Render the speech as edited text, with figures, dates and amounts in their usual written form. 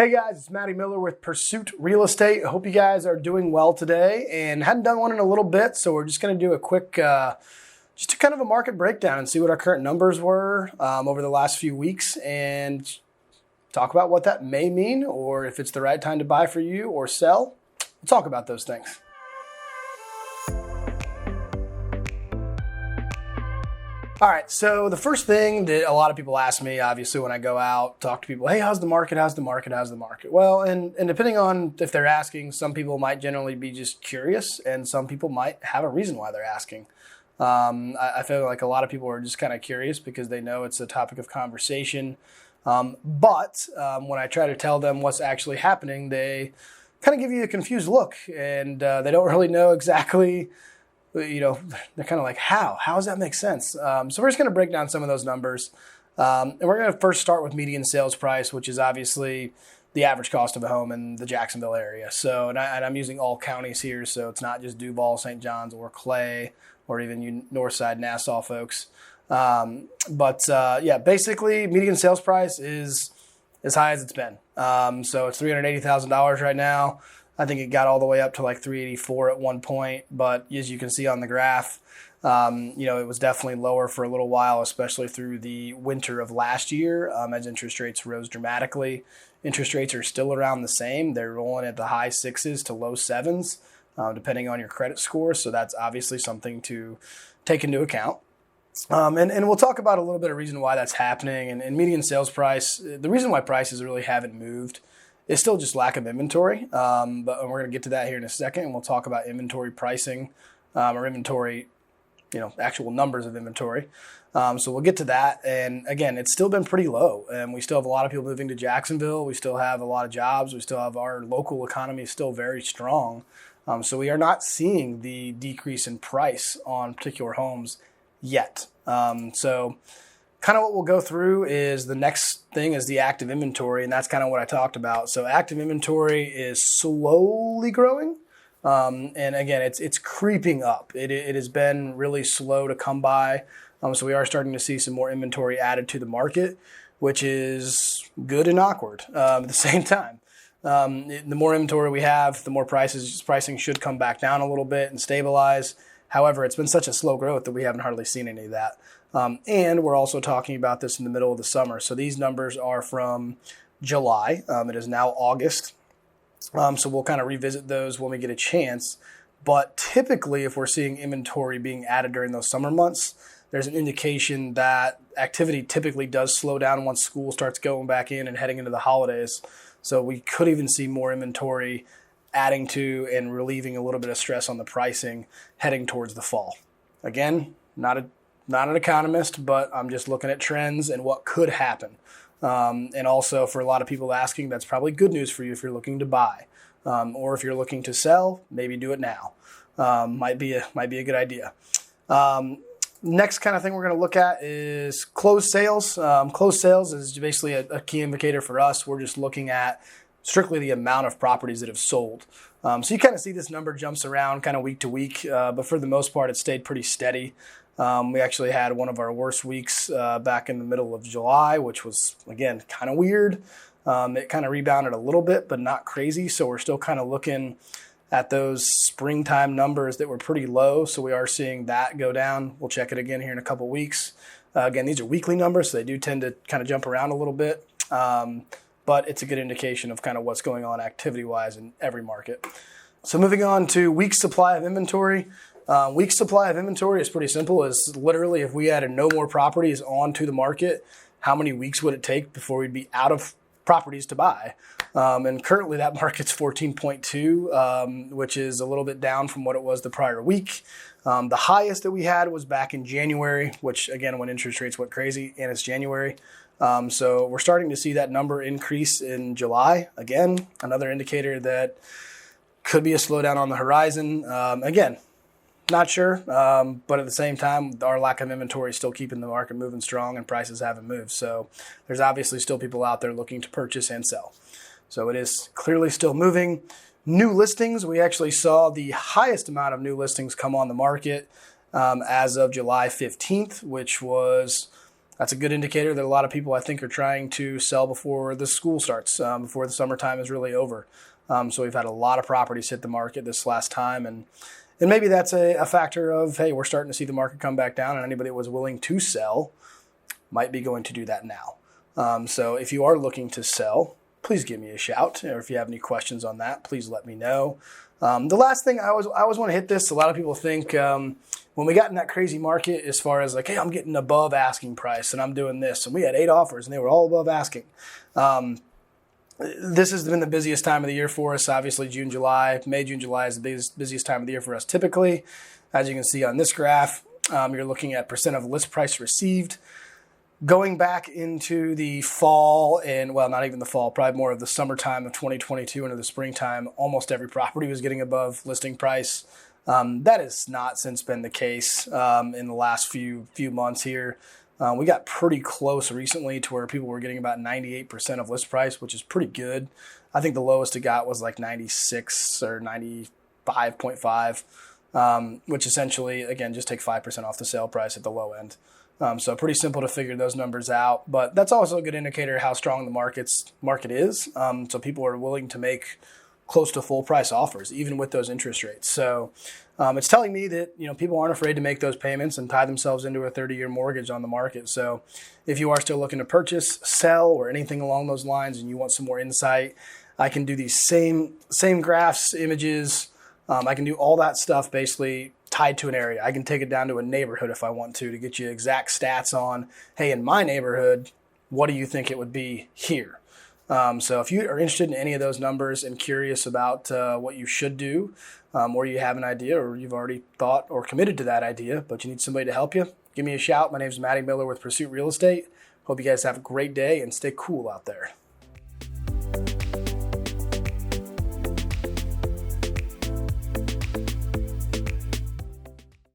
Hey guys, it's Matty Miller with Pursuit Real Estate. I hope you guys are doing well today and hadn't done one in a little bit, so we're just going to do a quick, just a kind of a market breakdown and see what our current numbers were over the last few weeks and talk about what that may mean or if it's the right time to buy for you or sell. We'll talk about those things. All right, so the first thing that a lot of people ask me, obviously, when I go out, talk to people, hey, how's the market? How's the market? How's the market? Well, and depending on if they're asking, some people might generally be just curious, and some people might have a reason why they're asking. I feel like a lot of people are just kind of curious because they know it's a topic of conversation. But when I try to tell them what's actually happening, they kind of give you a confused look, and they don't really know exactly. They're kind of like, how does that make sense? So we're just going to break down some of those numbers. And we're going to first start with median sales price, which is obviously the average cost of a home in the Jacksonville area. So, and I'm using all counties here, so it's not just Duval, St. John's, or Clay, or even you Northside, Nassau folks. Basically, median sales price is as high as it's been. So it's $380,000 right now. I think it got all the way up to like 384 at one point, but as you can see on the graph, it was definitely lower for a little while, especially through the winter of last year as interest rates rose dramatically. Interest rates are still around the same. They're rolling at the high sixes to low sevens, depending on your credit score. So that's obviously something to take into account. And we'll talk about a little bit of reason why that's happening. And median sales price, the reason why prices really haven't moved it's still just lack of inventory, but we're going to get to that here in a second, and we'll talk about inventory pricing or inventory, actual numbers of inventory. So we'll get to that. And again, it's still been pretty low, and we still have a lot of people moving to Jacksonville. We still have a lot of jobs. We still have our local economy is still very strong. So we are not seeing the decrease in price on particular homes yet. Kind of what we'll go through is the next thing is the active inventory, and that's kind of what I talked about. So active inventory is slowly growing, and again, it's creeping up. It has been really slow to come by, so we are starting to see some more inventory added to the market, which is good and awkward at the same time. The more inventory we have, the more pricing should come back down a little bit and stabilize. However, it's been such a slow growth that we haven't hardly seen any of that. And we're also talking about this in the middle of the summer. So these numbers are from July. It is now August. So we'll kind of revisit those when we get a chance. But typically, if we're seeing inventory being added during those summer months, there's an indication that activity typically does slow down once school starts going back in and heading into the holidays. So we could even see more inventory adding to and relieving a little bit of stress on the pricing heading towards the fall. Again, not an economist, but I'm just looking at trends and what could happen. And also for a lot of people asking, that's probably good news for you if you're looking to buy. Or if you're looking to sell, maybe do it now. Might be a good idea. Next kind of thing we're going to look at is closed sales. Closed sales is basically a key indicator for us. We're just looking at strictly the amount of properties that have sold. So you kind of see this number jumps around kind of week to week, but for the most part, it stayed pretty steady. We actually had one of our worst weeks back in the middle of July, which was, again, kind of weird. It kind of rebounded a little bit, but not crazy. So we're still kind of looking at those springtime numbers that were pretty low. So we are seeing that go down. We'll check it again here in a couple weeks. Again, these are weekly numbers, so they do tend to kind of jump around a little bit. But it's a good indication of kind of what's going on activity-wise in every market. So moving on to weeks supply of inventory. Weeks supply of inventory is pretty simple. It's literally if we added no more properties onto the market, how many weeks would it take before we'd be out of properties to buy? And currently that market's 14.2, which is a little bit down from what it was the prior week. The highest that we had was back in January, which again, when interest rates went crazy, and it's January. So we're starting to see that number increase in July. Again, another indicator that could be a slowdown on the horizon. Again, not sure, but at the same time, our lack of inventory is still keeping the market moving strong and prices haven't moved. So there's obviously still people out there looking to purchase and sell. So it is clearly still moving. New listings, we actually saw the highest amount of new listings come on the market as of July 15th, which was That's a good indicator that a lot of people, I think, are trying to sell before the school starts, before the summertime is really over. So we've had a lot of properties hit the market this last time, and maybe that's a factor of, hey, we're starting to see the market come back down, and anybody that was willing to sell might be going to do that now. So if you are looking to sell, please give me a shout. Or if you have any questions on that, please let me know. The last thing I always want to hit this. A lot of people think when we got in that crazy market, as far as like, hey, I'm getting above asking price and I'm doing this, and we had 8 offers and they were all above asking. This has been the busiest time of the year for us. Obviously, June, July, May, June, July is the busiest time of the year for us typically. As you can see on this graph, you're looking at percent of list price received. Going back into the fall and, well, not even the fall, probably more of the summertime of 2022 into the springtime, almost every property was getting above listing price. That has not since been the case in the last few months here. We got pretty close recently to where people were getting about 98% of list price, which is pretty good. I think the lowest it got was like 96 or 95.5, which essentially, again, just take 5% off the sale price at the low end. So pretty simple to figure those numbers out, but that's also a good indicator of how strong the market is. So people are willing to make close to full price offers, even with those interest rates. So it's telling me that, people aren't afraid to make those payments and tie themselves into a 30-year mortgage on the market. So if you are still looking to purchase, sell, or anything along those lines, and you want some more insight, I can do these same graphs, images. I can do all that stuff basically tied to an area. I can take it down to a neighborhood if I want to get you exact stats on, hey, in my neighborhood, what do you think it would be here? So if you are interested in any of those numbers and curious about what you should do, or you have an idea or you've already thought or committed to that idea, but you need somebody to help you, give me a shout. My name is Matty Miller with Pursuit Real Estate. Hope you guys have a great day and stay cool out there.